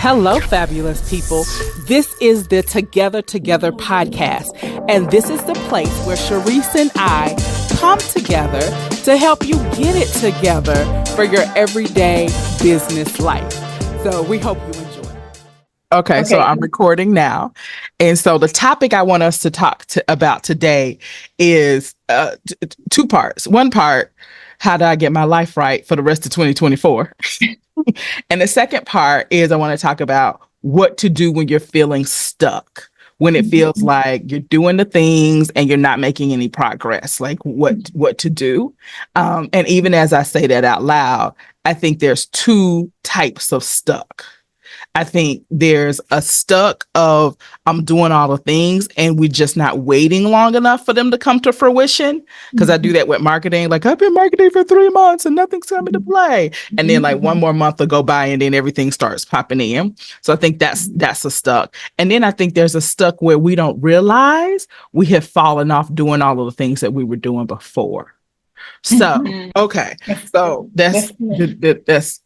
Hello, fabulous people. This is the Together podcast, and this is the place where Sharice and I come together to help you get it together for your everyday business life. So we hope you enjoy. Okay, so I'm recording now. And so the topic I want us to talk about today is two parts. One part, how do I get my life right for the rest of 2024? And the second part is I want to talk about what to do when you're feeling stuck, when it feels like you're doing the things and you're not making any progress, like what to do. And even as I say that out loud, I think there's two types of stuck. I think there's a stuck of I'm doing all the things and we're just not waiting long enough for them to come to fruition. Because I do that with marketing. Like I've been marketing for 3 months and nothing's coming to play. And then like one more month will go by and then everything starts popping in. So I think that's a stuck. And then I think there's a stuck where we don't realize we have fallen off doing all of the things that we were doing before. So, okay. So that's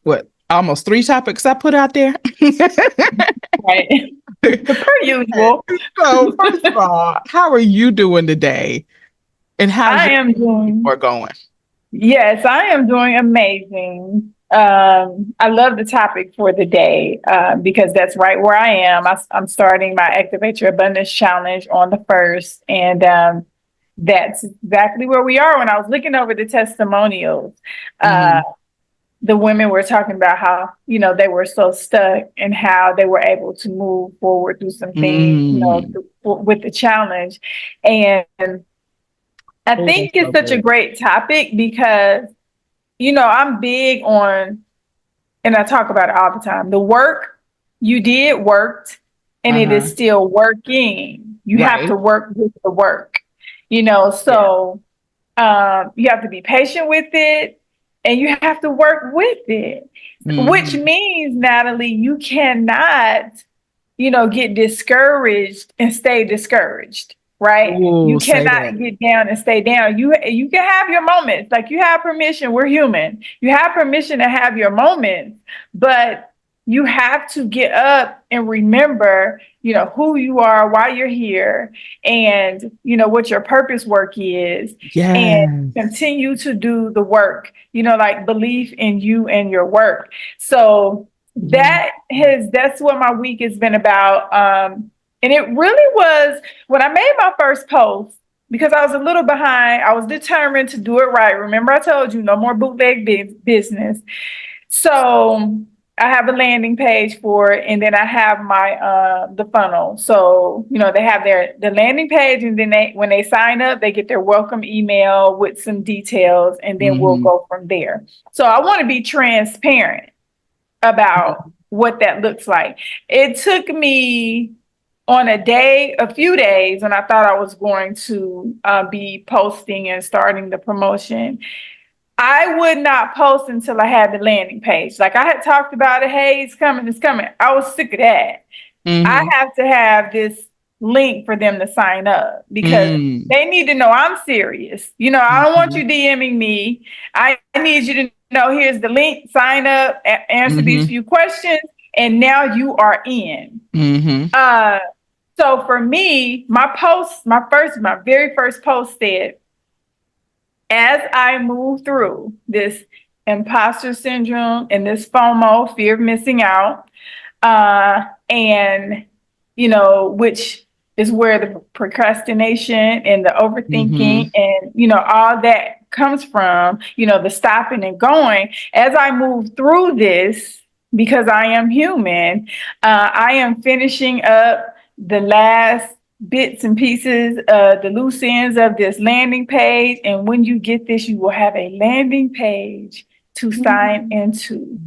what? Almost 3 topics I put out there. Right. Per usual. So first of all, how are you doing today? And how I am doing going? Yes, I am doing amazing. I love the topic for the day because that's right where I am. I'm starting my Activate Your Abundance Challenge on the 1st. And that's exactly where we are. When I was looking over the testimonials, the women were talking about how, they were so stuck and how they were able to move forward through some things, with the challenge. And I think it's such a great topic because, I'm big on, and I talk about it all the time, the work you did worked and it is still working. You have to work with the work, so you have to be patient with it. And you have to work with it, which means, Natalie, you cannot, get discouraged and stay discouraged, right? Ooh, you cannot get down and stay down. You can have your moments. Like you have permission. We're human. You have permission to have your moments, but you have to get up and remember, who you are, why you're here, and, what your purpose work is, and continue to do the work, like belief in you and your work. So that's what my week has been about. And it really was when I made my first post, because I was a little behind. I was determined to do it right. Remember, I told you no more bootleg business. So I have a landing page for it, and then I have my the funnel. So they have the landing page, and then when they sign up, they get their welcome email with some details, and then we'll go from there. So I want to be transparent about what that looks like. It took me on a few days when I thought I was going to be posting and starting the promotion. I would not post until I had the landing page. Like I had talked about it. Hey, it's coming. I was sick of that. I have to have this link for them to sign up because they need to know I'm serious. I don't want you DMing me. I need you to know here's the link, sign up, answer these few questions, and now you are in. So for me, my very first post said, as I move through this imposter syndrome and this FOMO, fear of missing out, and, which is where the procrastination and the overthinking and, all that comes from, the stopping and going. As I move through this, because I am human, I am finishing up the last bits and pieces, the loose ends of this landing page. And when you get this, you will have a landing page to sign into,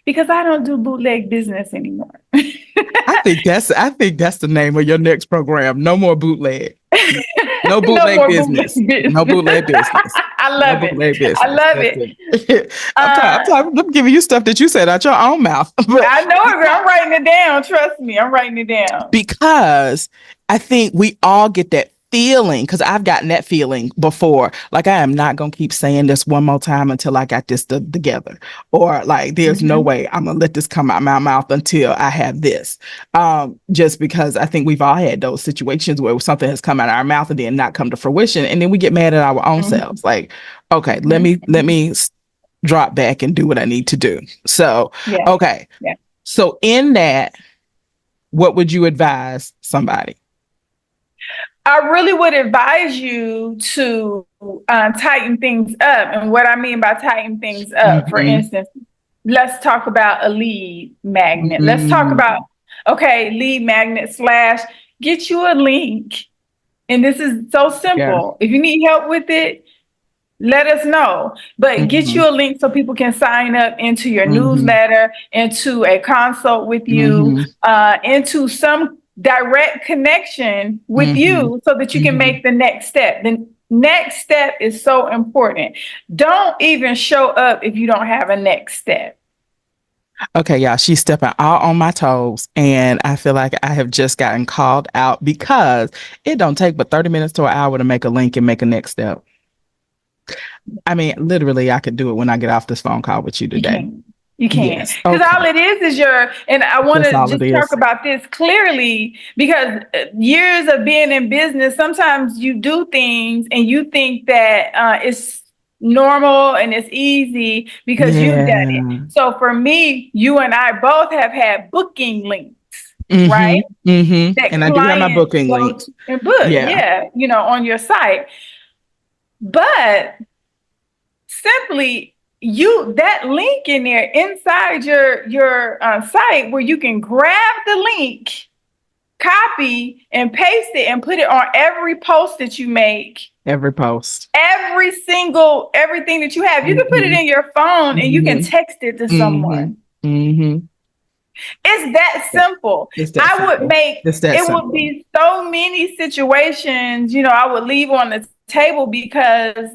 because I don't do bootleg business anymore. I think that's the name of your next program. No more bootleg. No bootleg business. No bootleg business. I love it. I love it. I'm giving you stuff that you said out your own mouth. I know it. I'm writing it down. Trust me. I'm writing it down. Because I think we all get that feeling, because I've gotten that feeling before, like I am not going to keep saying this one more time until I got this together, or like there's no way I'm going to let this come out my mouth until I have this. Just because I think we've all had those situations where something has come out of our mouth and then not come to fruition, and then we get mad at our own selves. Like, okay, let me drop back and do what I need to do. So, okay. Yeah. So in that, what would you advise somebody? I really would advise you to tighten things up. And what I mean by tighten things up, for instance, let's talk about a lead magnet. Let's talk about, okay, lead magnet / get you a link. And this is so simple. If you need help with it, let us know. But get you a link so people can sign up into your newsletter, into a consult with you, into some direct connection with you, so that you can make the next step. The next step is so important. Don't even show up if you don't have a next step. Okay, y'all, she's stepping all on my toes, and I feel like I have just gotten called out because it don't take but 30 minutes to an hour to make a link and make a next step. I mean, literally, I could do it when I get off this phone call with you today. You can. Because all it is and I want to just talk about this clearly, because years of being in business, sometimes you do things and you think that it's normal and it's easy because you've done it. So for me, you and I both have had booking links, right? That and I do have my booking links. And book, on your site. But simply, that link in there inside your site, where you can grab the link, copy and paste it, and put it on every post that you make. Every post. Everything that you have. You can put it in your phone and you can text it to someone. It's that simple. Would be so many situations, I would leave on the table, because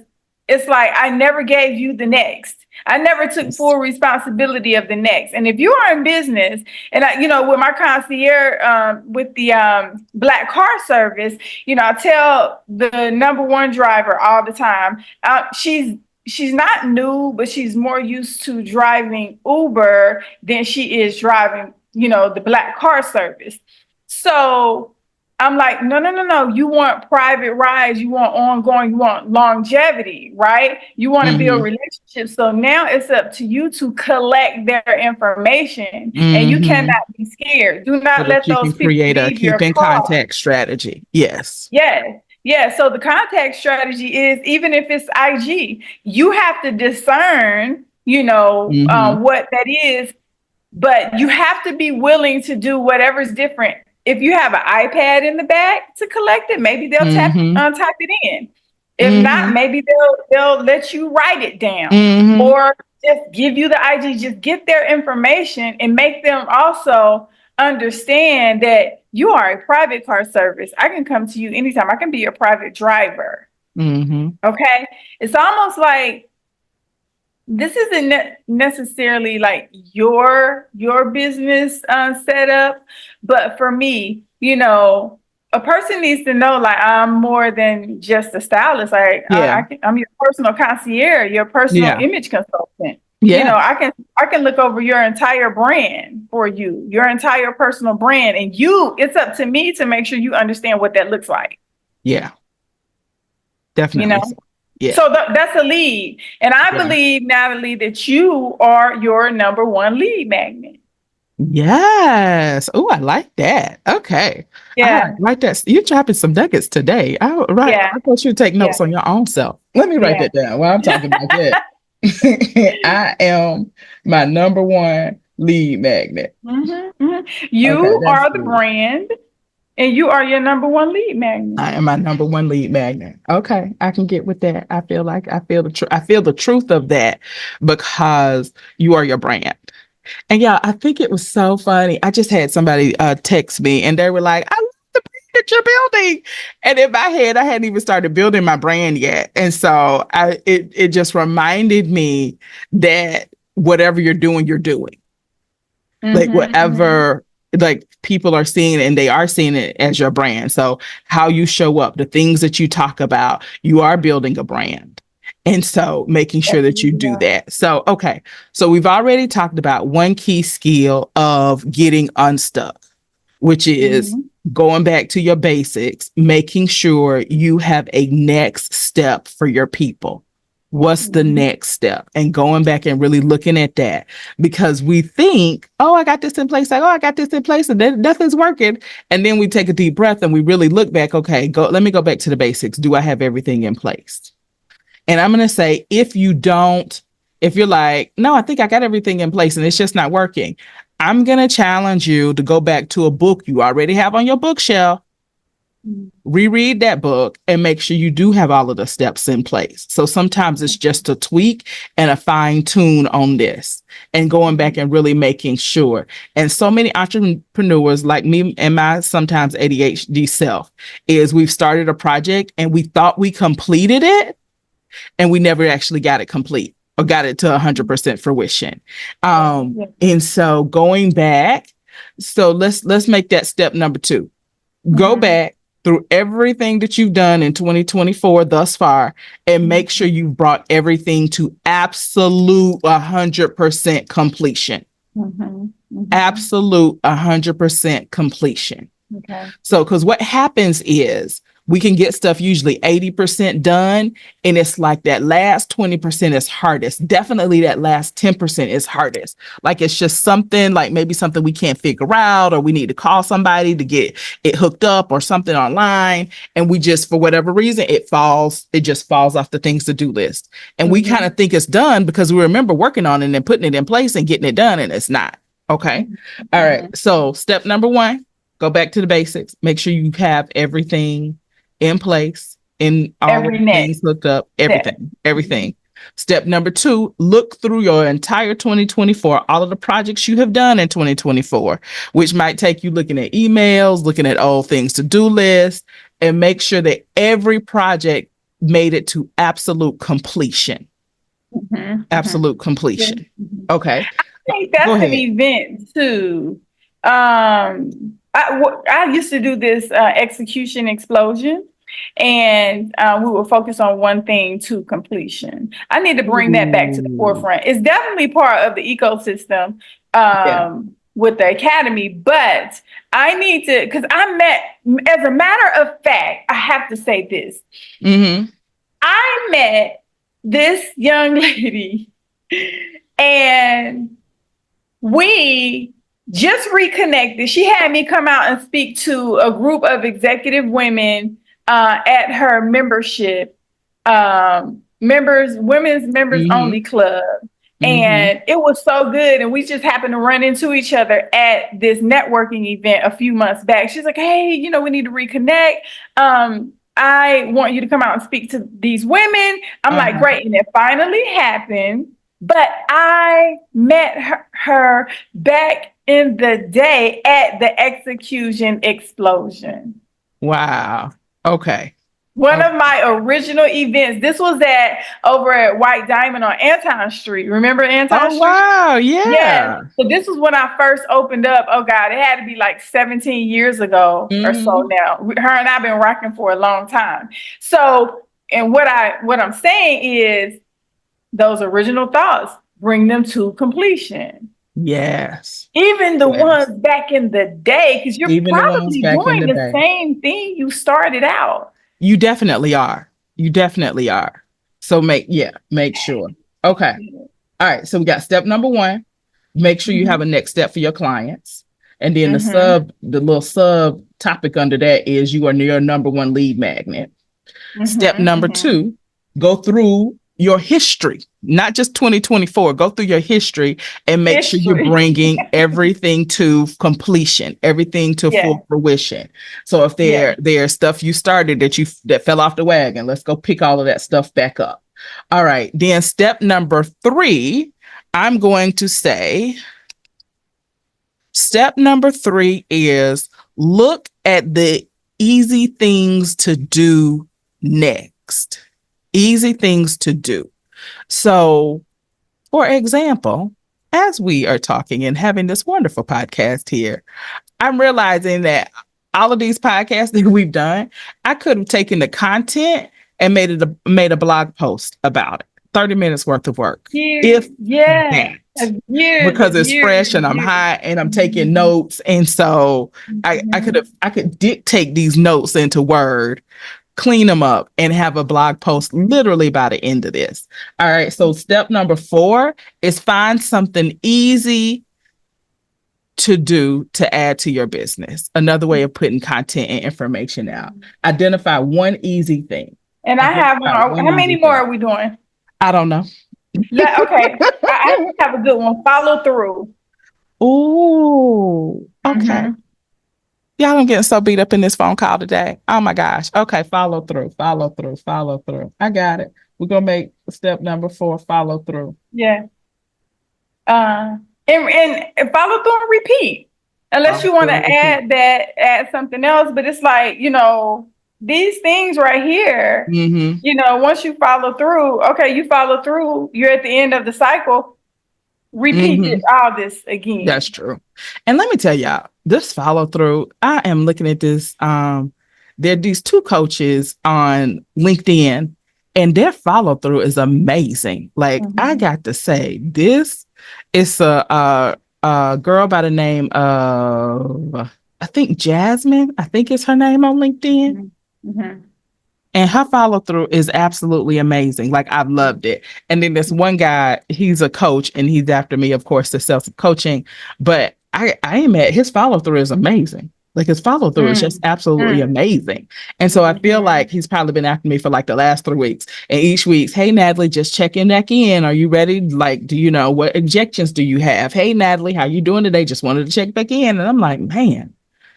it's like I never gave you the next. I never took full responsibility of the next. And if you are in business, and with my concierge, with the Black car service, I tell the number one driver all the time, she's not new, but she's more used to driving Uber than she is driving, the Black car service. So I'm like, no. You want private rides. You want ongoing. You want longevity, right? You want to build relationships. So now it's up to you to collect their information, and you cannot be scared. Do not let those people create a keep in contact strategy. Yes. Yeah. So the contact strategy is, even if it's IG, you have to discern, what that is, but you have to be willing to do whatever's different. If you have an iPad in the back to collect it, maybe they'll type it in. If not, maybe they'll let you write it down, or just give you the IG. Just get their information and make them also understand that you are a private car service. I can come to you anytime. I can be your private driver. Okay. It's almost like this isn't necessarily like your business setup, but for me, a person needs to know, like, I'm more than just a stylist. Like, I'm your personal concierge, your personal image consultant. I can look over your entire brand for you, your entire personal brand, and it's up to me to make sure you understand what that looks like. Yeah, definitely. Yeah. So that's a lead. And I believe, Natalie, that you are your number one lead magnet. Yes. Oh, I like that. Okay. Yeah. I like that. You're dropping some nuggets today. I thought you'd take notes on your own self. Let me write that down while I'm talking about that. I am my number one lead magnet. You are the brand. And you are your number one lead magnet. I am my number one lead magnet. Okay, I can get with that. I feel the truth of that, because you are your brand. And yeah, I think it was so funny. I just had somebody text me, and they were like, "I love the brand that you're building." And in my head, I hadn't even started building my brand yet, and so it just reminded me that whatever you're doing, like whatever like people are seeing it and they are seeing it as your brand. So how you show up, the things that you talk about, you are building a brand. And so making sure that you do that. So, okay. So we've already talked about one key skill of getting unstuck, which is going back to your basics, making sure you have a next step for your people. What's the next step? And going back and really looking at that, because we think, oh, I got this in place. Like, oh, I got this in place and then nothing's working. And then we take a deep breath and we really look back. Okay, let me go back to the basics. Do I have everything in place? And I'm going to say, if you're like, no, I think I got everything in place and it's just not working, I'm going to challenge you to go back to a book you already have on your bookshelf, reread that book, and make sure you do have all of the steps in place. So sometimes it's just a tweak and a fine tune on this and going back and really making sure. And so many entrepreneurs like me and my sometimes ADHD self is we've started a project and we thought we completed it and we never actually got it complete or got it to 100% fruition. And so going back, so let's make that step number 2. Go back through everything that you've done in 2024 thus far and make sure you've brought everything to absolute 100% completion. Absolute 100% completion. Okay. So, because what happens is we can get stuff usually 80% done. And it's like that last 20% is hardest. Definitely that last 10% is hardest. Like it's just something like maybe something we can't figure out, or we need to call somebody to get it hooked up or something online. And we just, for whatever reason, it just falls off the things to do list. And we kind of think it's done because we remember working on it and putting it in place and getting it done. And it's not. Okay. All right. So step number 1, go back to the basics. Make sure you have everything in place, in all of the things hooked up, everything. Step number 2, look through your entire 2024, all of the projects you have done in 2024, which might take you looking at emails, looking at old things to do lists, and make sure that every project made it to absolute completion. Absolute completion. Okay. I think that's an event too. I used to do this execution explosion, and we will focus on one thing to completion. I need to bring that back to the forefront. It's definitely part of the ecosystem with the academy, but I need to, because as a matter of fact, I have to say this. I met this young lady and we just reconnected. She had me come out and speak to a group of executive women at her membership, women's members only club. And it was so good. And we just happened to run into each other at this networking event a few months back. She's like, hey, we need to reconnect. I want you to come out and speak to these women. I'm like, great. And it finally happened. But I met her back in the day at the execution explosion. Wow. Okay. One of my original events. This was over at White Diamond on Anton Street. Remember Anton Street? Wow. Yeah. So this was when I first opened up. Oh God, it had to be like 17 years ago or so now. Her and I've been rocking for a long time. So, and what I'm saying is those original thoughts, bring them to completion. Yes. Even the ones back in the day, because you're probably doing the same thing you started out. You definitely are. So make sure. Okay. All right. So we got step number 1. Make sure you have a next step for your clients. And then the little sub topic under that is you are your number 1 lead magnet. Step number 2, go through your history, not just 2024. Go through your history and make sure you're bringing everything to completion, everything to full fruition. So if there's stuff you started that fell off the wagon, let's go pick all of that stuff back up. All right. Then step number 3, I'm going to say step number 3 is look at the easy things to do next. Easy things to do. So, for example, as we are talking and having this wonderful podcast here, I'm realizing that all of these podcasts that we've done, I could have taken the content and made a blog post about it. 30 minutes worth of work. Years, If yeah, that, years because and it's years fresh and and I'm years. high and I'm taking notes. And so I could dictate these notes into Word, clean them up, and have a blog post literally by the end of this. All right. So step number 4 is find something easy to do to add to your business. Another way of putting content and information out. Identify one easy thing. And I have one. How many more are we doing? I don't know. Okay. I have a good one. Follow through. Oh, okay. Y'all, I'm getting so beat up in this phone call today. Oh my gosh. Okay. Follow through. I got it. We're going to make step number 4, follow through. Yeah. And follow through and repeat. Unless you want to add something else, but it's like, these things right here, once you follow through, you follow through, you're at the end of the cycle, repeat all this again. That's true. And let me tell y'all, this follow through, I am looking at this. There are these 2 coaches on LinkedIn, and their follow through is amazing. Like, I got to say, this is a girl by the name of, I think Jasmine, I think it's her name on LinkedIn. And her follow through is absolutely amazing. Like, I've loved it. And then this one guy, he's a coach, and he's after me, of course, to sell some coaching. But I am at his follow through is amazing. Like, his follow through is just absolutely amazing. And so I feel like he's probably been after me for like the last 3 weeks. And each week's, hey, Natalie, just checking back in. Are you ready? Like, do you know what objections do you have? Hey, Natalie, how you doing today? Just wanted to check back in. And I'm like, man,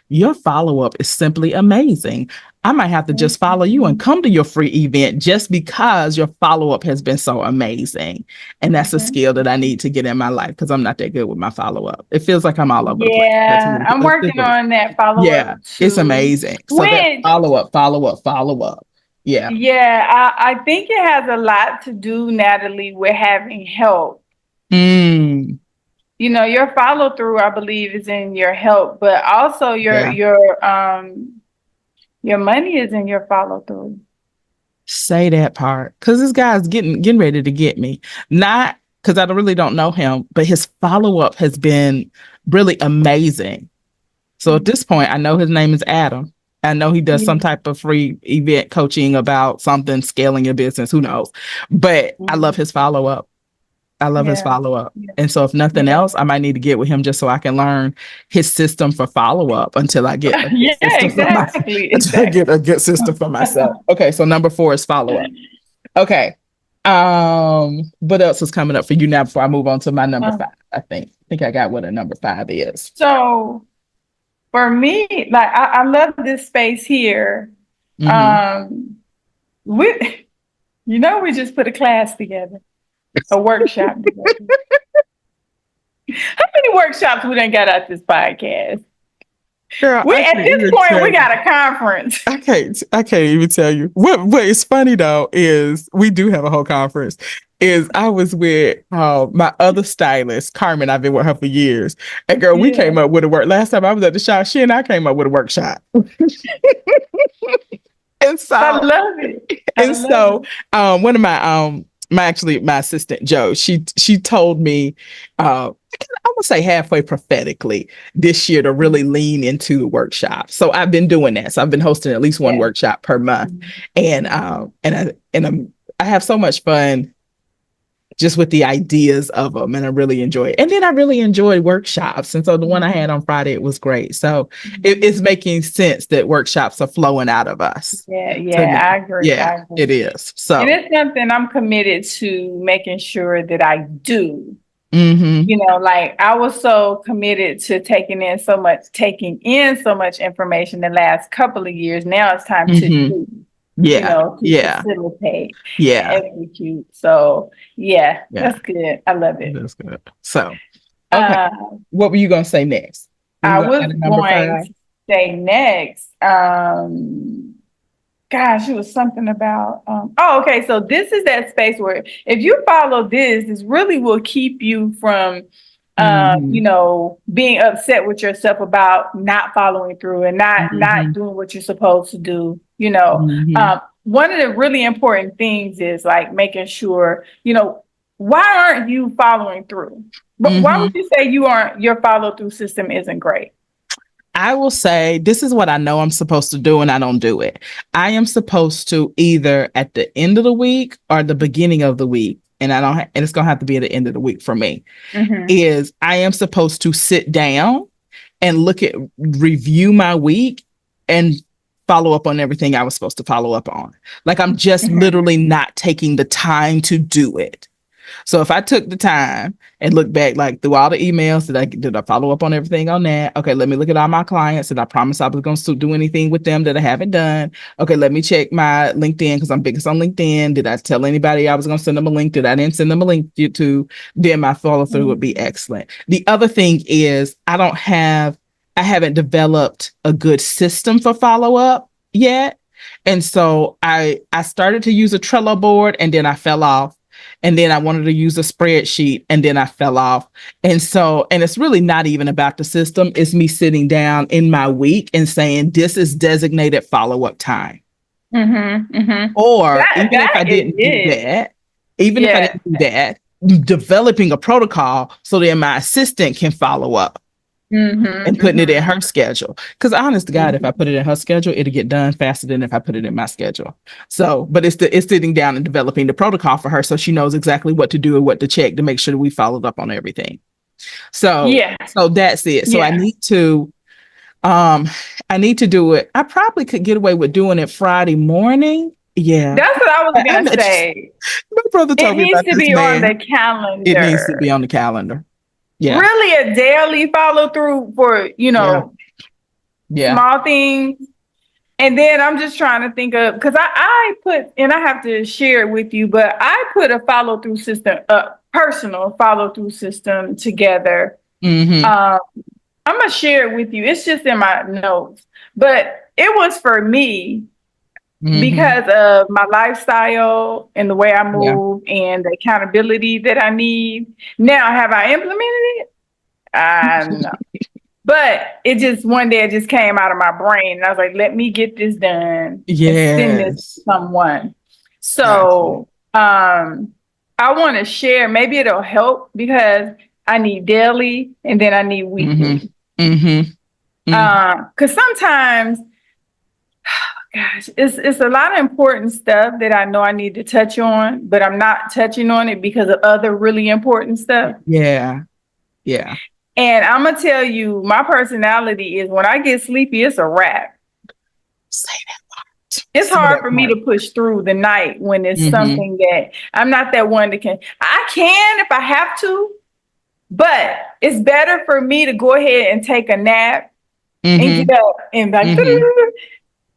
your follow-up is simply amazing. I might have to just follow you and come to your free event just because your follow-up has been so amazing. And that's a skill that I need to get in my life because I'm not that good with my follow-up. It feels like I'm all over the place. Yeah, I'm working on that follow-up. Yeah, it's amazing. So that follow-up. Yeah. Yeah, I think it has a lot to do, Natalie, with having help. Your follow through, I believe, is in your help, but also your money is in your follow through. Say that part, because this guy's getting ready to get me. Not because I really don't know him, but his follow up has been really amazing. So at this point, I know his name is Adam. I know he does some type of free event coaching about something, scaling your business. Who knows? But I love his follow up. His follow-up. And so if nothing else, I might need to get with him just so I can learn his system for follow-up until I get a good system for myself. Okay, so number 4 is follow-up. Okay. What else is coming up for you now before I move on to my number 5? I think I got what a number 5 is. So for me, like I love this space here. We just put a class together. A workshop. How many workshops we done got out this podcast? Girl, at this point, we got a conference. I can't even tell you. What is funny though is we do have a whole conference. I was with my other stylist, Carmen. I've been with her for years. And girl, we came up with a work. Last time I was at the shop, she and I came up with a workshop. And so I love it. One of my assistant Joe, she told me I would say halfway prophetically this year to really lean into the workshop. So I've been doing that. So I've been hosting at least one workshop per month. And I have so much fun just with the ideas of them, and I really enjoy it. And then I really enjoy workshops. And so the one I had on Friday, it was great. So it's making sense that workshops are flowing out of us. Yeah, I agree. Yeah, it is. So, and it's something I'm committed to making sure that I do. Like I was so committed to taking in so much information the last couple of years. Now it's time to do. Facilitate, execute. So that's good. I love it. That's good. So, okay, what were you gonna say next? I was going to say next. Gosh, it was something about. So this is that space where if you follow this really will keep you from Mm-hmm. Being upset with yourself about not following through and not Mm-hmm. doing what you're supposed to do. Mm-hmm. One of the really important things is like making sure, why aren't you following through? But why Mm-hmm. would you say your follow through system isn't great? I will say this is what I know I'm supposed to do and I don't do it. I am supposed to either at the end of the week or the beginning of the week, and I don't and it's going to have to be at the end of the week for me. Mm-hmm. Is I am supposed to sit down and review my week and follow up on everything I was supposed to follow up on. Like I'm just Mm-hmm. literally not taking the time to do it. So if I took the time and look back, like through all the emails, did I follow up on everything on that? Okay, let me look at all my clients. Did I promise I was going to do anything with them that I haven't done? Okay, let me check my LinkedIn because I'm biggest on LinkedIn. Did I tell anybody I was going to send them a link? Did I didn't send them a link to? Then my follow through would be excellent. The other thing is I haven't developed a good system for follow up yet. And so I started to use a Trello board and then I fell off. And then I wanted to use a spreadsheet and then I fell off. And it's really not even about the system. It's me sitting down in my week and saying, this is designated follow-up time. Mm-hmm. Mm-hmm. Or That is it. even if I Yeah. didn't do that, developing a protocol so that my assistant can follow up Mm-hmm. and putting it in Mm-hmm. her schedule. Because honest to God, if I Mm-hmm. put it in her schedule, it'll get done faster than if I put it in my schedule. So, but it's sitting down and developing the protocol for her so she knows exactly what to do and what to check to make sure that we followed up on everything. So, Yeah. so that's it. So Yeah. I need to do it. I probably could get away with doing it Friday morning. Yeah. That's what I was I gonna met say. my brother It told me needs about to this be on man. the It needs to be calendar. on the calendar. Yeah. Really a daily follow through for, Yeah. Yeah. small things. And then I'm just trying to think of, because I put, and I have to share it with you, but I put a follow through system, a personal follow through system together. Mm-hmm. Um, I'm going to share it with you. It's just in my notes, but it was for me Mm-hmm. because of my lifestyle and the way I Yeah. move and the accountability that I need. Now, have I implemented it? No. But it just one day it just came out of my brain and I was like, let me get this done and send this to Yes. someone. Gotcha. So I want to share, maybe it'll help because I need daily and then I need Mm-hmm. weekly. Mm-hmm. Mm-hmm. Because sometimes, gosh, it's a lot of important stuff that I know I need to touch on, but I'm not touching on it because of other really important stuff. Yeah. Yeah. And I'm gonna tell you, my personality is when I get sleepy, it's a wrap. Say that part. It's Say hard that for me part. to push through the night when it's Mm-hmm. something that I'm not that one that can. I can if I have to, but it's better for me to go ahead and take a nap and Mm-hmm. get up and like Mm-hmm.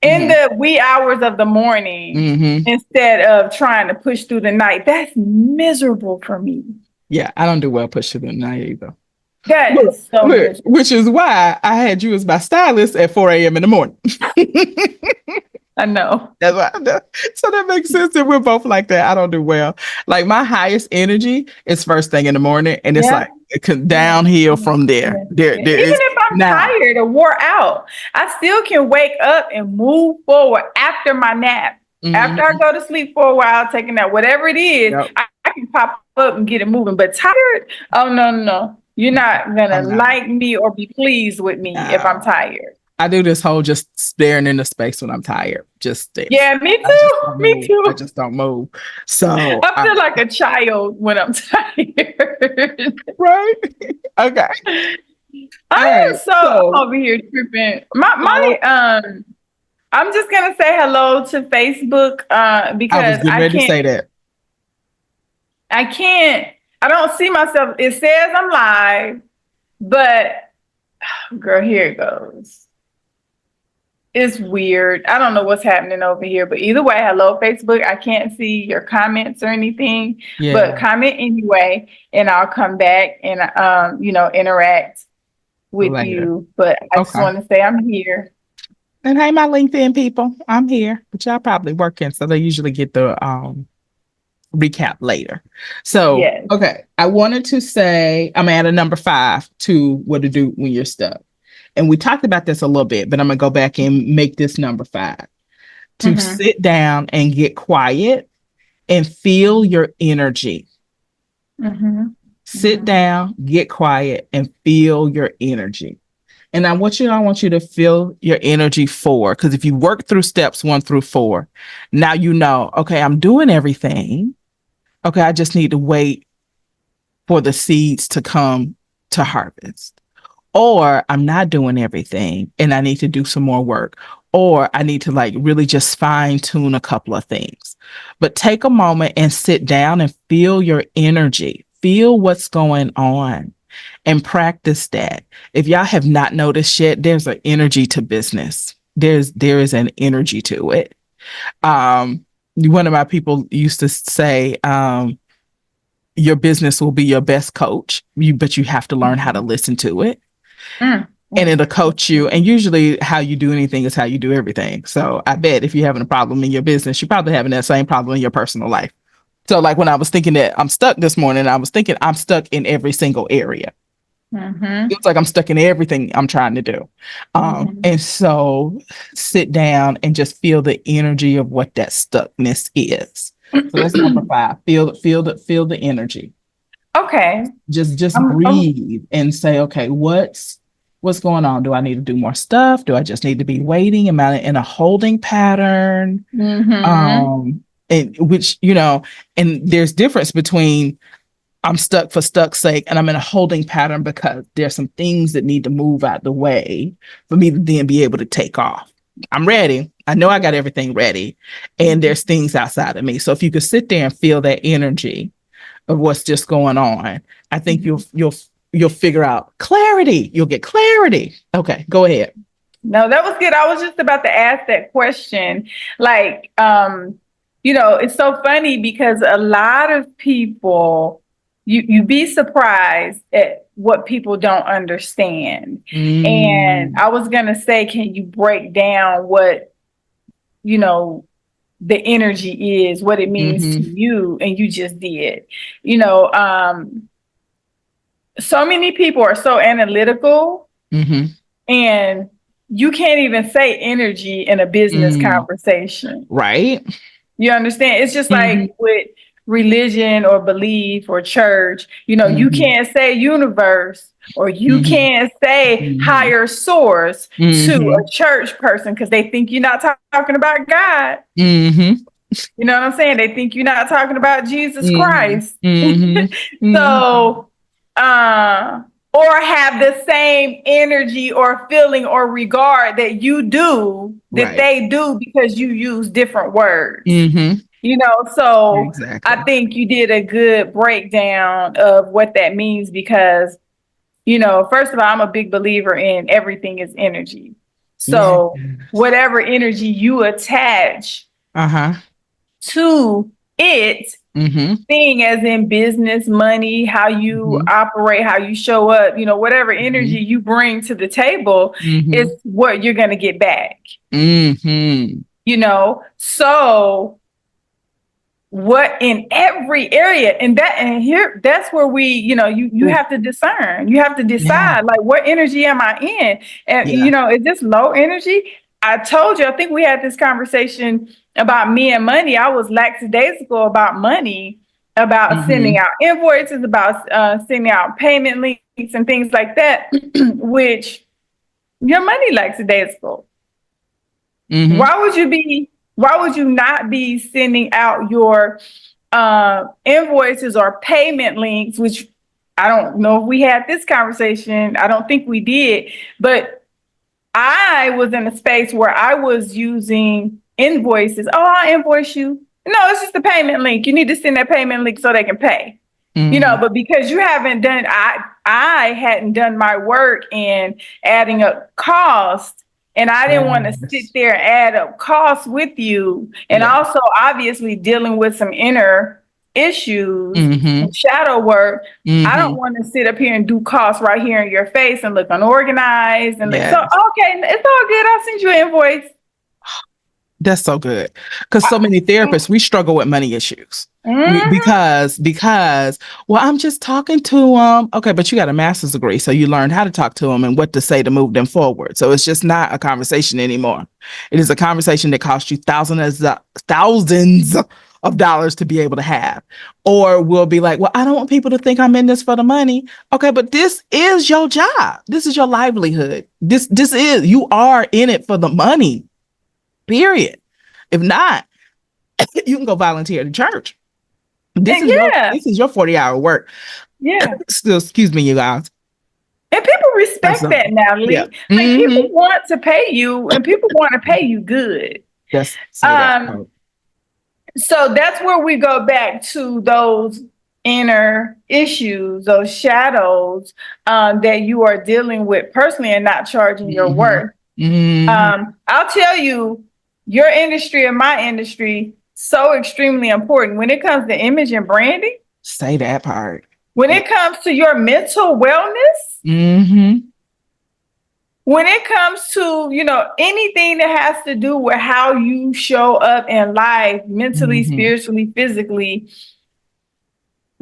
in Mm-hmm. the wee hours of the morning Mm-hmm. instead of trying to push through the night. That's miserable for me. Yeah, I don't do well pushing the night either. That Look, is so look, miserable. which is why I had you as my stylist at 4 a.m. in the morning. I know. That's why. So that makes sense that we're both like that. I don't do well. Like my highest energy is first thing in the morning, and it's Yeah. like it can Yeah, downhill yeah, from there. yeah, There yeah. Even is if I'm now. tired or wore out, I still can wake up and move forward after my nap. After I Mm-hmm. go to sleep for a while, taking that, whatever it is, Yep. I can pop up and get it moving. But tired, oh no, no, no. You're not gonna I'm not. like me or be pleased with me if I'm No. tired. I do this whole just staring into space when I'm tired. Just this. Yeah, me I just too. don't Me move. I too. just don't move. So, I feel like a child when I'm tired. right? Okay. All I am right. so So, I'm over here tripping. My follow. I'm just gonna say hello to Facebook I was because getting ready to say that. I can't I don't see myself. It says I'm live, but girl, here it goes. It's weird. I don't know what's happening over here, but either way, hello Facebook. I can't see your comments or anything, but Yeah. comment anyway, and I'll come back and interact with Later. you. But I just Okay. want to say I'm here. And hey, my LinkedIn people, I'm here, but y'all probably working, so they usually get recap later. So, Yes. okay, I wanted to say I'm at a number 5 to what to do when you're stuck. And we talked about this a little bit, but I'm going to go back and make this number 5 to Mm-hmm. sit down and get quiet and feel your energy. Mm-hmm. Sit Mm-hmm. down, get quiet, and feel your energy. And I want you to feel your energy 4. Because if you work through steps 1 through 4, now you know, okay, I'm doing everything. Okay, I just need to wait for the seeds to come to harvest. Or I'm not doing everything and I need to do some more work. Or I need to like really just fine tune a couple of things. But take a moment and sit down and feel your energy. Feel what's going on and practice that. If y'all have not noticed yet, there's an energy to business. There is an energy to it. One of my people used to say, your business will be your best coach, but you have to learn how to listen to it. Mm. And Mm. it'll coach you. And usually how you do anything is how you do everything. So I bet if you're having a problem in your business, you're probably having that same problem in your personal life. So like when I was thinking that I'm stuck this morning, I was thinking I'm stuck in every single area. Mm-hmm. Feels like I'm stuck in everything I'm trying to do. Mm-hmm. And so sit down and just feel the energy of what that stuckness is. So that's number 5. Feel the energy. Okay. Just I'm breathe and say, okay, what's going on? Do I need to do more stuff? Do I just need to be waiting? Am I in a holding pattern? mm-hmm. And which, and there's difference between I'm stuck for stuck's sake and I'm in a holding pattern because there's some things that need to move out the way for me to then be able to take off. I'm ready. I know I got everything ready. And there's things outside of me. So if you could sit there and feel that energy of what's just going on, I think you'll figure out clarity. You'll get clarity. Okay, go ahead. No, that was good. I was just about to ask that question. Like, it's so funny because a lot of people, you be surprised at what people don't understand. And Mm, I was gonna say, can you break down what, you know, the energy is, what it means to mm-hmm, you, and you just did. You know, so many people are so analytical mm-hmm, and you can't even say energy in a business mm, conversation. right. You understand? It's just Mm-hmm, like with religion or belief or church, you mm-hmm, can't say universe or you mm-hmm, can't say mm-hmm, higher source to mm-hmm, a church person because they think you're not talking about God. mm-hmm, You know what I'm saying? They think you're not talking about Jesus mm-hmm, Christ. mm-hmm, mm-hmm. So, uh, or have the same energy or feeling or regard that you do, that Right. they do, because you use different words. Mm-hmm. So I Exactly. think you did a good breakdown of what that means because, first of all, I'm a big believer in everything is energy. Yeah. So whatever energy you attach Uh-huh. to it, Mm-hmm. thing as in business, money, how you Mm-hmm. operate, how you show up, whatever Mm-hmm. energy you bring to the table is Mm-hmm. what you're going to get back, Mm-hmm. So what in every area and here, that's where we, you Ooh, have to discern, you have to yeah. decide like, what energy am I in? And, Yeah. is this low energy? I told you, I think we had this conversation about me and money. I was lackadaisical about money, about sending Mm-hmm. out invoices, about sending out payment links and things like that, which your money lackadaisical. Mm-hmm. Why would you not be sending out your invoices or payment links, which I don't know if we had this conversation. I don't think we did, but I was in a space where I was using invoices. Oh, I'll invoice you. No, it's just a payment link. You need to send that payment link so they can pay. Mm-hmm. But because you haven't done, I hadn't done my work in adding up costs, and I didn't want to sit Yes. there and add up costs with you, and Yeah. also obviously dealing with some inner issues, Mm-hmm. some shadow work. I don't Mm-hmm. want to sit up here and do costs right here in your face and look unorganized and so Yes. okay, it's all good. I'll send you an invoice. That's so good. Because so many therapists, we struggle with money issues. Mhm. Because well, I'm just talking to them. Okay, but you got a master's degree, so you learned how to talk to them and what to say to move them forward. So it's just not a conversation anymore. It is a conversation that costs you thousands of dollars to be able to have. Or we'll be like, well, I don't want people to think I'm in this for the money. Okay, but this is your job. This is your livelihood. This is, you are in it for the money. Period. If not, you can go volunteer at the church. This Yeah, is your 40-hour work. yeah. Still, excuse me, you guys. And people That's respect that, yeah. Natalie. Like people want to pay you, and people want to pay you good. Just say that. Um, so that's where we go back to those inner issues, those shadows that you are dealing with personally and not charging your worth. I'll tell you, your industry and my industry, so extremely important when it comes to image and branding. Say that part. When it comes to your mental wellness, when it comes to, anything that has to do with how you show up in life, mentally, spiritually, physically,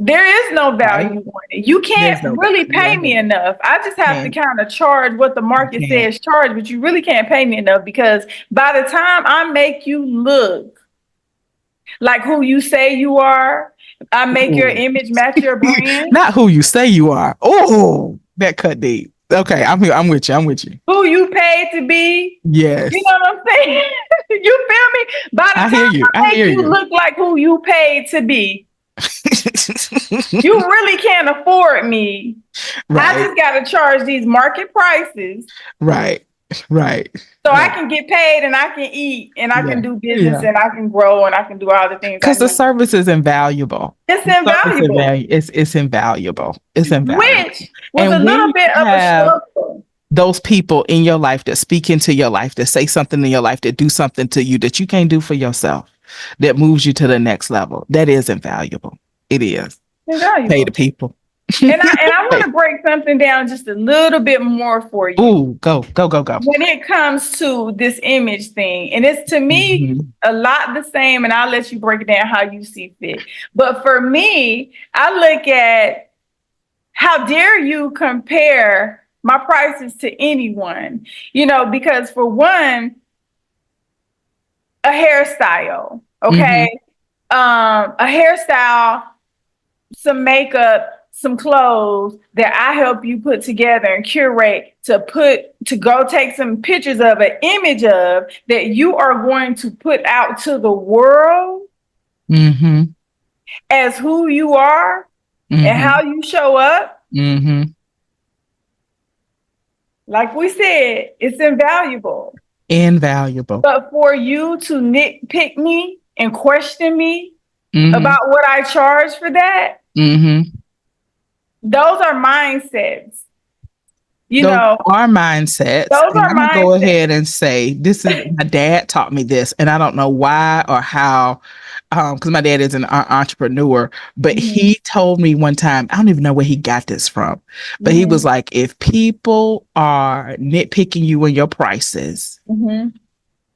there is no value on it. You can't really pay me enough. I just have to kind of charge what the market says charge, but you really can't pay me enough because by the time I make you look like who you say you are, I make your image match your brand. Not who you say you are. Oh, that cut deep. Okay, I'm here. I'm with you. Who you paid to be. Yes. You know what I'm saying? You feel me? By the time I make you look like who you paid to be, you really can't afford me. Right. I just got to charge these market prices. Right. So I can get paid and I can eat and I can do business and I can grow and I can do all the things. Because the service is invaluable. It's invaluable. It's invaluable. It's invaluable. Which was a little bit of a struggle. Those people in your life that speak into your life, that say something in your life, that do something to you that you can't do for yourself, that moves you to the next level. That is invaluable. It is. Invaluable. Pay the people. And I want to break something down just a little bit more for you. Ooh, go. When it comes to this image thing, and it's to me a lot the same, and I'll let you break it down how you see fit. But for me, I look at how dare you compare my prices to anyone, because for one, a hairstyle, okay? A hairstyle, some makeup, some clothes that I help you put together and curate to go take some pictures of an image of that you are going to put out to the world as who you are and how you show up. Like we said, it's invaluable. But for you to nitpick me and question me about what I charge for that, those are mindsets. Those are mindsets. Those are mindsets. I'm going to go ahead and say, this is, my dad taught me this, and I don't know why or how, because my dad is an entrepreneur, but he told me one time, I don't even know where he got this from, but he was like, if people are nitpicking you in your prices,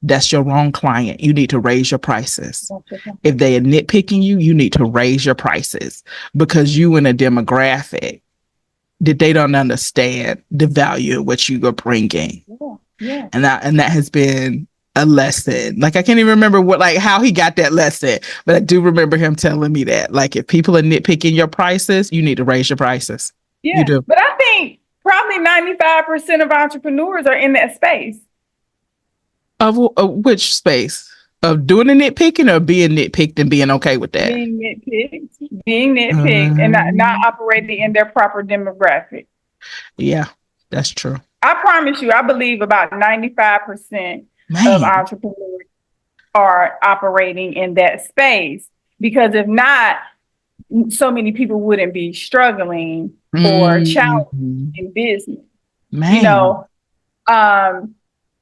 that's your wrong client. You need to raise your prices. If they are nitpicking you, you need to raise your prices because you in a demographic that they don't understand the value of what you are bringing. And that has been a lesson. Like, I can't even remember how he got that lesson, but I do remember him telling me that, like, if people are nitpicking your prices, you need to raise your prices. Yeah, you do. But I think probably 95% of entrepreneurs are in that space. Of which space? Of doing the nitpicking or being nitpicked and being okay with that? Being nitpicked and not operating in their proper demographic. Yeah, that's true. I promise you, I believe about 95% of entrepreneurs are operating in that space, because if not, so many people wouldn't be struggling or challenged in business.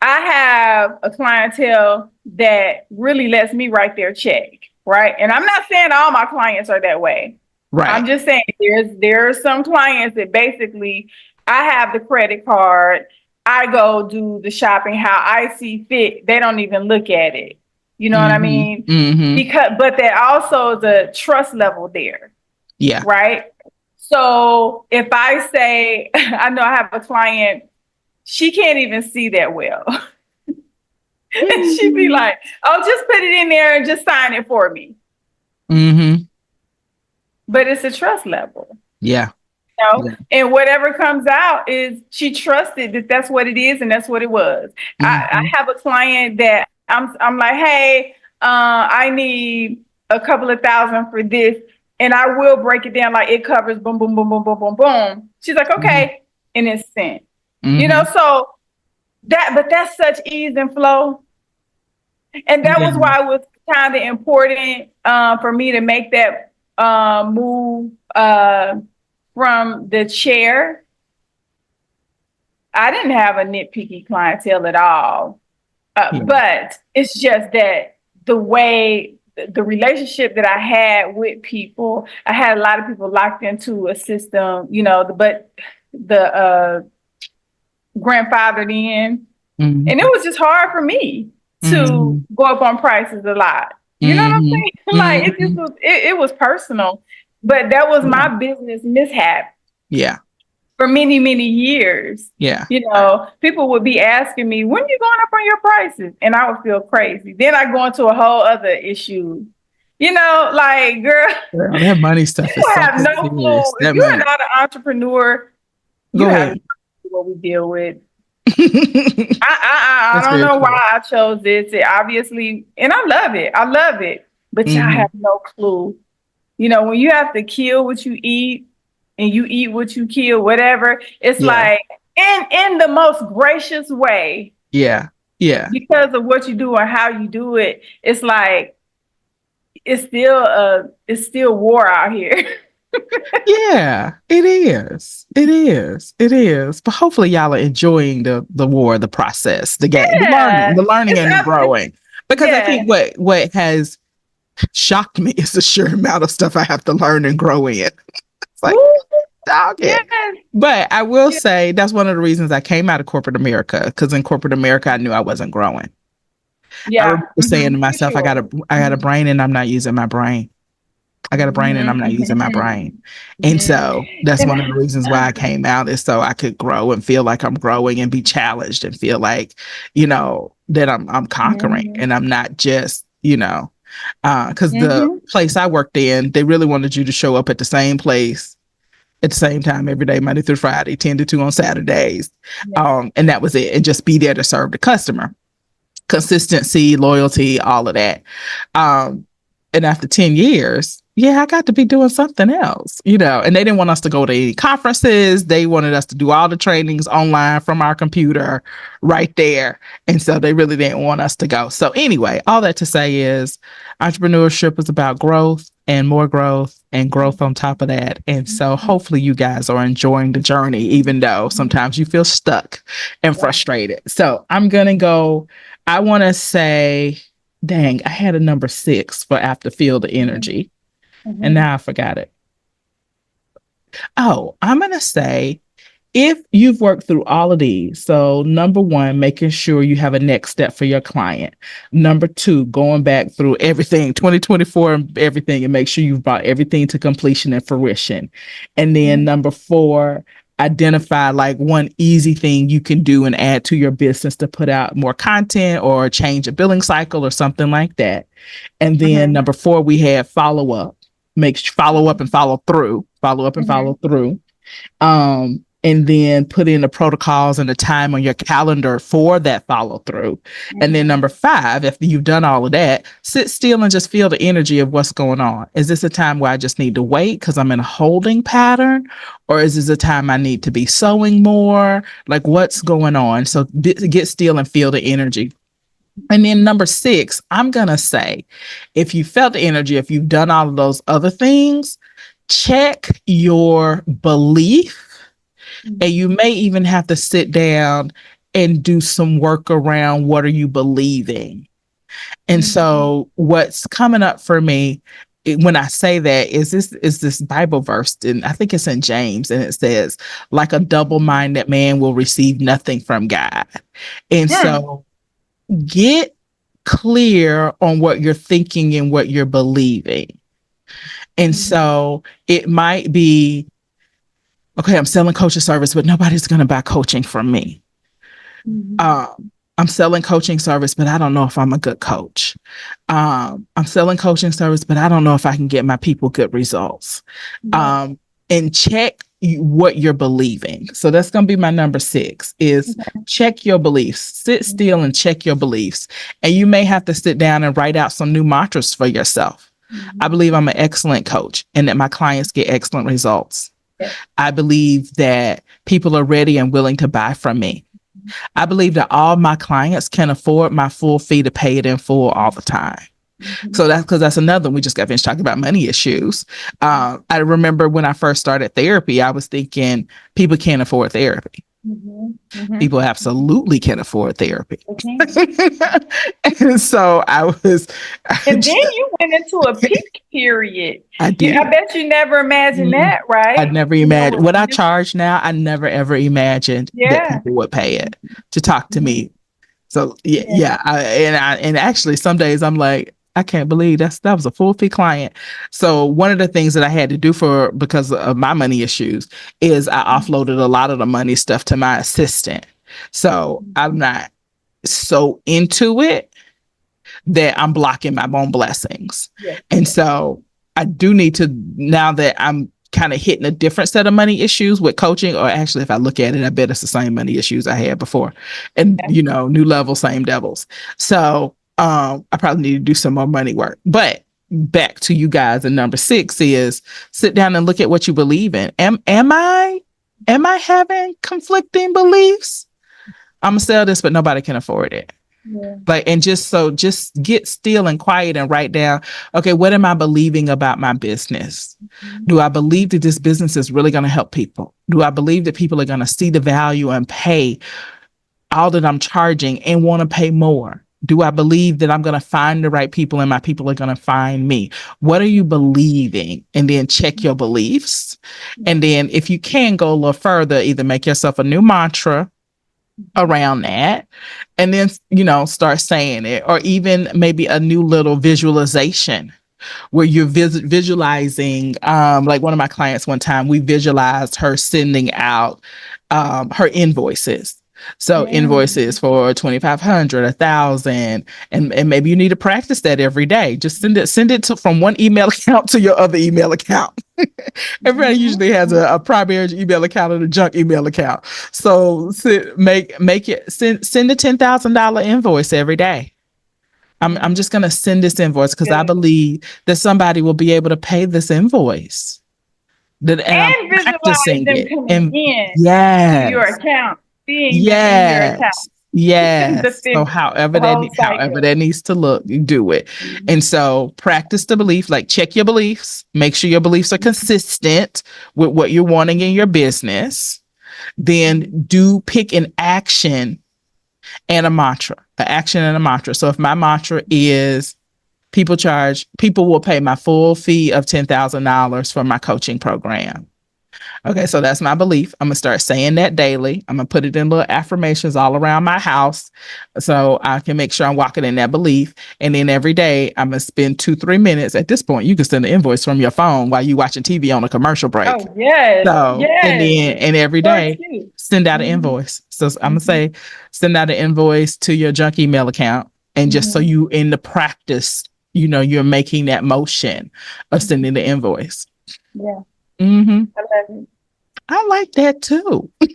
I have a clientele that really lets me write their check, right? And I'm not saying all my clients are that way. Right. I'm just saying there are some clients that basically I have the credit card, I go do the shopping how I see fit. They don't even look at it. You know what I mean? Because, but there also is a trust level there. Yeah. Right. So if I say, I know I have a client, she can't even see that well. And she'd be like, oh, just put it in there and just sign it for me. But it's a trust level. Yeah. And whatever comes out is she trusted that that's what it is and that's what it was. I have a client that I'm like, hey, I need a couple of thousand for this, and I will break it down like it covers boom, boom, boom, boom, boom, boom, boom. She's like, okay, and it's sent. So but that's such ease and flow, and that was why it was kind of important for me to make that move. From the chair, I didn't have a nitpicky clientele at all. But it's just that the way the relationship that I had with people, I had a lot of people locked into a system, but the grandfathered in. And it was just hard for me to go up on prices a lot. You know what I'm saying? Like it was personal. But that was my business mishap. Yeah. For many, many years. Yeah. People would be asking me, when are you going up on your prices? And I would feel crazy. Then I go into a whole other issue. Like, girl, that money stuff you have no clue. If you're not an entrepreneur, you have no clue what we deal with. I don't know why I chose this. Obviously, and I love it. But y'all have no clue. When you have to kill what you eat and you eat what you kill, whatever, it's like in the most gracious way. Yeah. Yeah. Because of what you do and how you do it, it's like it's still war out here. Yeah, it is. It is. It is. But hopefully y'all are enjoying the war, the process, the game, the learning and the growing. Because I think what has shocked me is the sheer amount of stuff I have to learn and grow in. It's like, dog it. But I will say that's one of the reasons I came out of corporate America, because in corporate America, I knew I wasn't growing. I remember saying to myself, I got a brain and I'm not using my brain. I got a brain and I'm not using my brain. And so that's one of the reasons why I came out, is so I could grow and feel like I'm growing and be challenged and feel like, that I'm conquering and I'm not just, because the place I worked in, they really wanted you to show up at the same place at the same time every day, Monday through Friday, 10 to 2 on Saturdays. And that was it. And just be there to serve the customer. Consistency, loyalty, all of that. And after 10 years, I got to be doing something else, and they didn't want us to go to any conferences. They wanted us to do all the trainings online from our computer right there. And so they really didn't want us to go. So anyway, all that to say is entrepreneurship is about growth and more growth and growth on top of that. And so hopefully you guys are enjoying the journey, even though sometimes you feel stuck and frustrated. So I'm going to go, I want to say, dang, I had a number 6 for after feel the energy. And now I forgot it. Oh, I'm going to say, if you've worked through all of these, so number 1, making sure you have a next step for your client. Number 2, going back through everything, 2024 and everything, and make sure you've brought everything to completion and fruition. And then number 4, identify like one easy thing you can do and add to your business to put out more content or change a billing cycle or something like that. And then number 4, we have follow up. Follow up and follow through. And then put in the protocols and the time on your calendar for that follow through. And then number 5, if you've done all of that, sit still and just feel the energy of what's going on. Is this a time where I just need to wait because I'm in a holding pattern? Or is this a time I need to be sowing more? Like, what's going on? So get still and feel the energy. And then number 6, I'm going to say, if you felt the energy, if you've done all of those other things, check your belief. And you may even have to sit down and do some work around what are you believing. And so what's coming up for me when I say that is this Bible verse, and I think it's in James, and it says, like a double-minded man will receive nothing from God. And so get clear on what you're thinking and what you're believing. And so it might be, okay, I'm selling coaching service, but nobody's going to buy coaching from me. I'm selling coaching service, but I don't know if I'm a good coach. I'm selling coaching service, but I don't know if I can get my people good results. And check what you're believing. So that's going to be my number 6 is check your beliefs. Sit still and check your beliefs. And you may have to sit down and write out some new mantras for yourself. I believe I'm an excellent coach and that my clients get excellent results. I believe that people are ready and willing to buy from me. I believe that all my clients can afford my full fee to pay it in full all the time. So that's because that's another one. We just got finished talking about money issues. I remember when I first started therapy, I was thinking people can't afford therapy. People absolutely can afford therapy. And so and then you went into a peak period. I did. I bet you never imagined that, right? I never imagined what I charge now. I never ever imagined that people would pay it to talk to me. So and actually some days I'm like, I can't believe that was a full fee client. So one of the things that I had to do because of my money issues is I offloaded a lot of the money stuff to my assistant. So I'm not so into it that I'm blocking my own blessings. And so I do need to, now that I'm kind of hitting a different set of money issues with coaching, or actually, if I look at it, I bet it's the same money issues I had before. And, new level, same devils. So I probably need to do some more money work. But back to you guys, and number 6 is sit down and look at what you believe in. Am I having conflicting beliefs? I'm gonna sell this, but nobody can afford it. And just get still and quiet and write down, okay, what am I believing about my business? Do I believe that this business is really going to help people? Do I believe that people are going to see the value and pay all that I'm charging and want to pay more? Do I believe that I'm going to find the right people and my people are going to find me? What are you believing? And then check your beliefs. And then if you can go a little further, either make yourself a new mantra around that, and then start saying it, or even maybe a new little visualization where you're visualizing, like one of my clients one time, we visualized her sending out her invoices. So invoices for $2,500, $1,000, and maybe you need to practice that every day. Just send it from one email account to your other email account. Everybody usually has a primary email account and a junk email account. So send a $10,000 invoice every day. I'm just going to send this invoice because I believe that somebody will be able to pay this invoice. And I'm practicing them it. Coming in to your account. Seeing them in your account. Yes. So however that needs to look, you do it. And so practice the belief, like check your beliefs, make sure your beliefs are consistent with what you're wanting in your business. Then pick an action and a mantra, So if my mantra is people will pay my full fee of $10,000 for my coaching program. Okay, so that's my belief. I'm going to start saying that daily. I'm going to put it in little affirmations all around my house so I can make sure I'm walking in that belief. And then every day, I'm going to spend 2-3 minutes. At this point, you can send an invoice from your phone while you're watching TV on a commercial break. Oh, yes. So, and every day, send out an invoice. So I'm going to say, send out an invoice to your junk email account. And just so you in the practice, you're making that motion of sending the invoice. Yeah. I love it. I like that too. I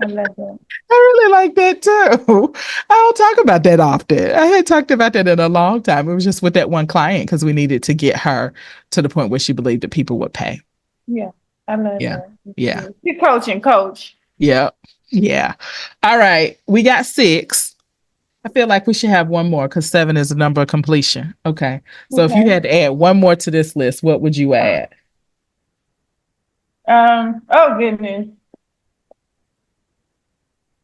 love that. I really like that too. I don't talk about that often. I had talked about that in a long time. It was just with that one client because we needed to get her to the point where she believed that people would pay. Yeah, I love that. Yeah. Keep coaching, coach. Yeah. Yeah. All right. We got 6. I feel like we should have one more because 7 is the number of completion. Okay. So if you had to add one more to this list, what would you add? Oh goodness.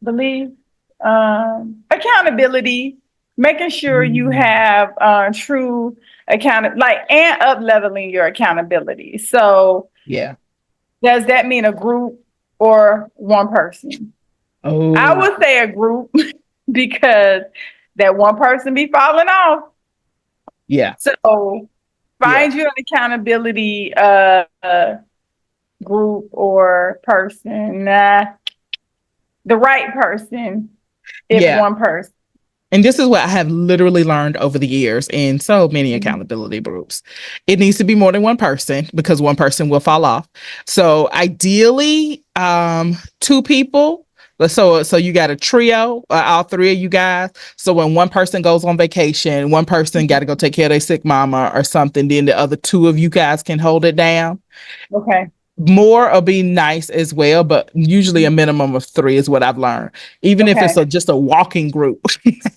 Believe, accountability, making sure you have true and up leveling your accountability. So does that mean a group or one person? I would say a group because that one person be falling off. Yeah. So Yeah. find you an accountability group or person, the right person, if Yeah. one person. And this is what I have literally learned over the years in so many Mhm. accountability groups. It needs to be more than one person because one person will fall off. So ideally, two people. So you got a trio, all three of you guys. So when one person goes on vacation, one person got to go take care of their sick mama or something, then the other two of you guys can hold it down. Okay. More will be nice as well, but usually a minimum of three is what I've learned. Even if it's Okay. just a walking group,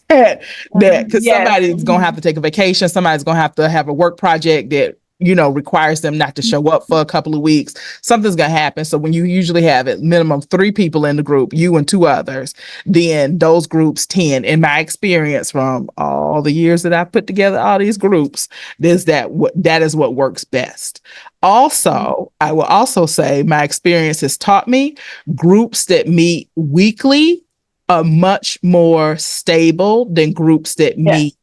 that because Yes. somebody's gonna have to take a vacation, somebody's gonna have a work project that requires them not to show up for a couple of weeks. Something's gonna happen. So when you usually have at minimum three people in the group, you and two others, then those groups tend, in my experience from all the years that I've put together all these groups, that is what works best. Also, I will also say my experience has taught me groups that meet weekly are much more stable than groups that Yes. meet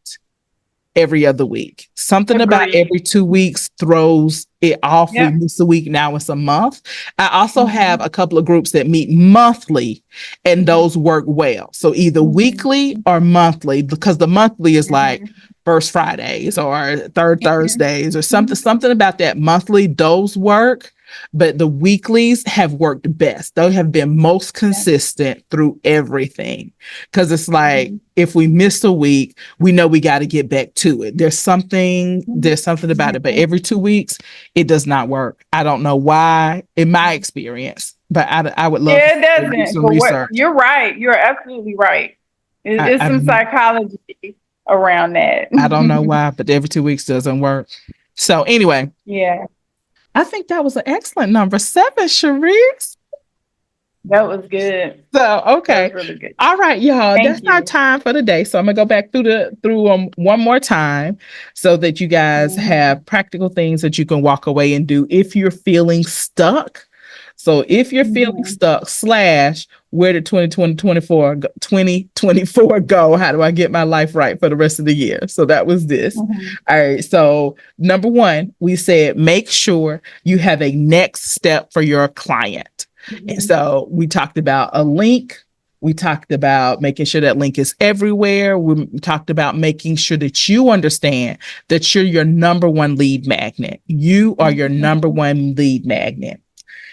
every other week. Something about Agreed. every 2 weeks throws it off. We Yep. miss a week, now it's a month. I also have Mhm. a couple of groups that meet monthly, and those work well. So either weekly or monthly, because the monthly is like first Fridays or third Thursdays or something about that monthly, those work. But the weeklies have worked best. They have been most consistent through everything. Because it's like if we miss a week, we know we got to get back to it. There's something about it. But every 2 weeks, it does not work. I don't know why, in my experience. But I would love Yeah, it to do doesn't. some But what research. you're right. You're absolutely right. I, It's I some psychology around that. I don't know why, but every 2 weeks doesn't work. So anyway, Yeah, I think that was an excellent number 7, Sharice. that was good. So That okay. was really good. All right, y'all. Thank That's our you. time for the day. So I'm gonna go back through one more time so that you guys have practical things that you can walk away and do if you're feeling stuck. So if you're feeling Mhm. stuck, slash, where did 2024 go? How do I get my life right for the rest of the year? So that was this. Mhm. All right. So number one, we said make sure you have a next step for your client. And Mhm. so we talked about a link. We talked about making sure that link is everywhere. We talked about making sure that you understand that you're your number one lead magnet. You are your number one lead magnet.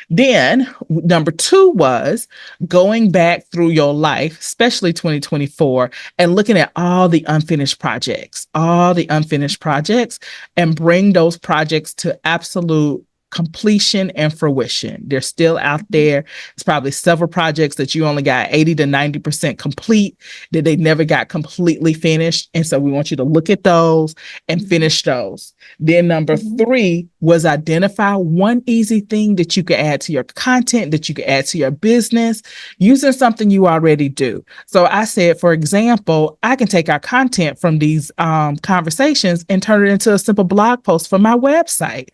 Then number 2 was going back through your life, especially 2024, and looking at all the unfinished projects, and bring those projects to absolute completion and fruition. They're still out there. It's probably several projects that you only got 80 to 90% complete, that they never got completely finished. And so we want you to look at those and finish those. Then number Mhm. 3 was identify one easy thing that you could add to your content, that you could add to your business using something you already do. So I said, for example, I can take our content from these conversations and turn it into a simple blog post for my website.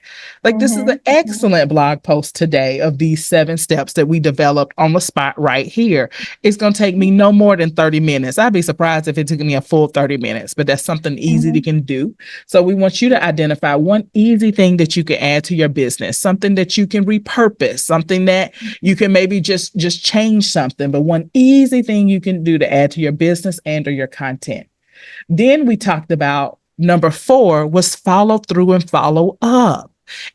Like this is an Mhm. excellent blog post today of these 7 steps that we developed on the spot right here. It's going to take me no more than 30 minutes. I'd be surprised if it took me a full 30 minutes, but that's something easy to Mhm. can do. So we want you to identify one easy thing that you can add to your business, something that you can repurpose, something that you can maybe just change something, but one easy thing you can do to add to your business and or your content. Then we talked about number 4 was follow through and follow up.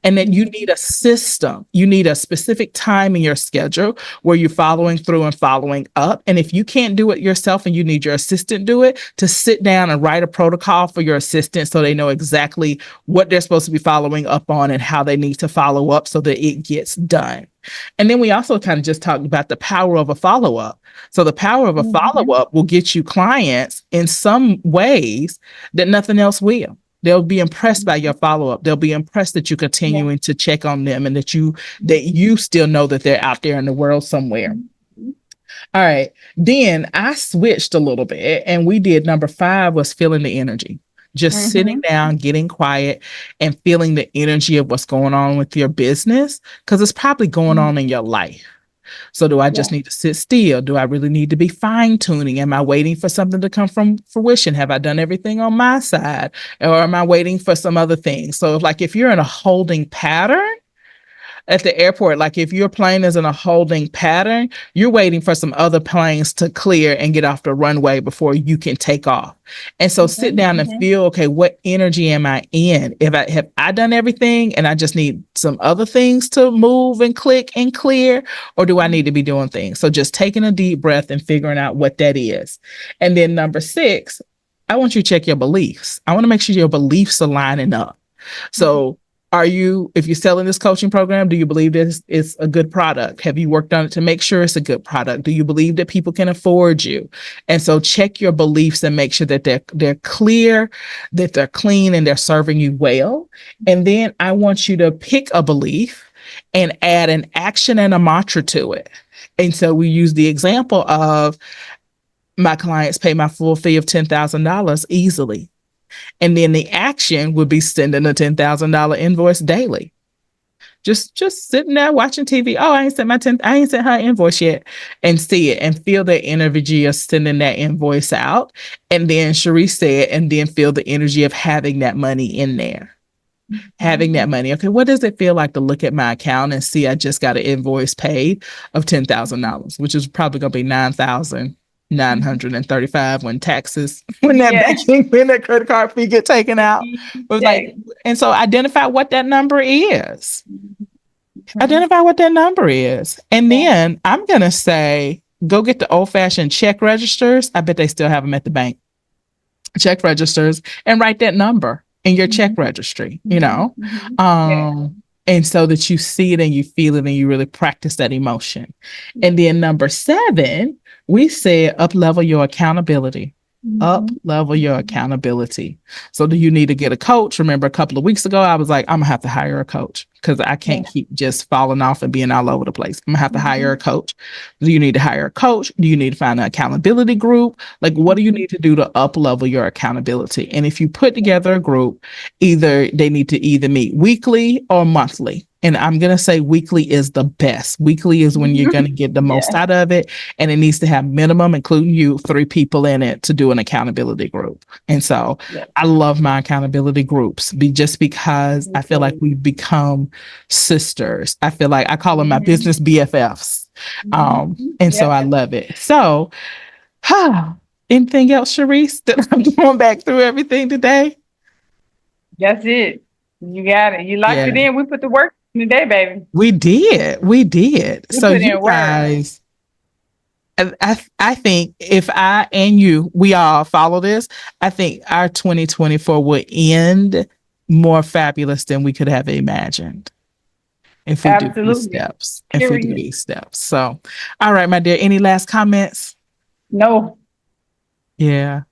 And that you need a system. You need a specific time in your schedule where you're following through and following up. And if you can't do it yourself and you need your assistant do it, to sit down and write a protocol for your assistant so they know exactly what they're supposed to be following up on and how they need to follow up so that it gets done. And then we also kind of just talked about the power of a follow up. So the power of a follow up will get you clients in some ways that nothing else will. They'll be impressed by your follow up. They'll be impressed that you're Yeah. continuing to check on them and that you still know that they're out there in the world somewhere. All right. Then I switched a little bit and we did number 5 was feeling the energy. Just sitting Mhm. down, getting quiet, and feeling the energy of what's going on with your business because it's probably going on in your life. So do I Yeah. just need to sit still? Do I really need to be fine tuning? Am I waiting for something to come from fruition? Have I done everything on my side? Or am I waiting for some other things? So like if you're in a holding pattern, at the airport, like if your plane is in a holding pattern, you're waiting for some other planes to clear and get off the runway before you can take off. And so sit down and feel, okay, what energy am I in? If I have I done everything and I just need some other things to move and click and clear, or do I need to be doing things? So just taking a deep breath and figuring out what that is. And then number 6, I want you to check your beliefs. I want to make sure your beliefs are lining up. So if you're selling this coaching program, do you believe this is a good product? Have you worked on it to make sure it's a good product? Do you believe that people can afford you? And so check your beliefs and make sure that they're clear, that they're clean, and they're serving you well. And then I want you to pick a belief and add an action and a mantra to it. And so we use the example of my clients pay my full fee of $10,000 easily. And then the action would be sending a $10,000 invoice daily. Just sitting there watching TV. Oh, I ain't sent her invoice yet, and see it and feel the energy of sending that invoice out. And then Cherie said, and then feel the energy of having that money in there. Having that money. Okay, what does it feel like to look at my account and see I just got an invoice paid of $10,000, which is probably going to be $9,935 when that credit card fee get taken out. It was like, and so identify what that number is. Identify what that number is. And then I'm going to say, go get the old fashioned check registers. I bet they still have them at the bank. Check registers, and write that number in your check registry, and so that you see it and you feel it and you really practice that emotion. And then number 7, we said up level your accountability. Up level your accountability. So do you need to get a coach? Remember a couple of weeks ago, I was like, I'm gonna have to hire a coach because I can't keep just falling off and being all over the place. I'm gonna have to hire a coach. Do you need to hire a coach? Do you need to find an accountability group? Like, what do you need to do to up level your accountability? And if you put together a group, they need to either meet weekly or monthly. And I'm going to say weekly is the best. Weekly is when you're going to get the most out of it. And it needs to have minimum, including you, 3 people in it to do an accountability group. And so I love my accountability groups just because I feel like we've become sisters. I feel like I call them my business BFFs. So I love it. So, anything else, Sharice, that I'm going back through everything today? That's it. You got it. You locked it in. We put the work in today, baby. We did. We so you guys, I think if I and you, we all follow this, I think our 2024 will end more fabulous than we could have imagined. If we do these steps. If we do these steps. So, all right, my dear, any last comments? No. Yeah.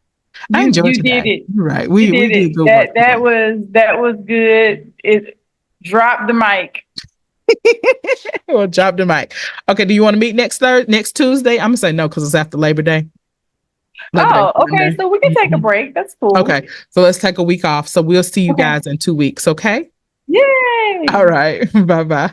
I enjoyed you did it. You're right. We did good work. That was good. It dropped the mic. Well, drop the mic. Okay, do you want to meet next Tuesday? I'm gonna say no because it's after Labor Day. Okay. So we can take a break. That's cool. Okay, so let's take a week off. So we'll see you guys in 2 weeks. Okay. Yay! All right. Bye-bye.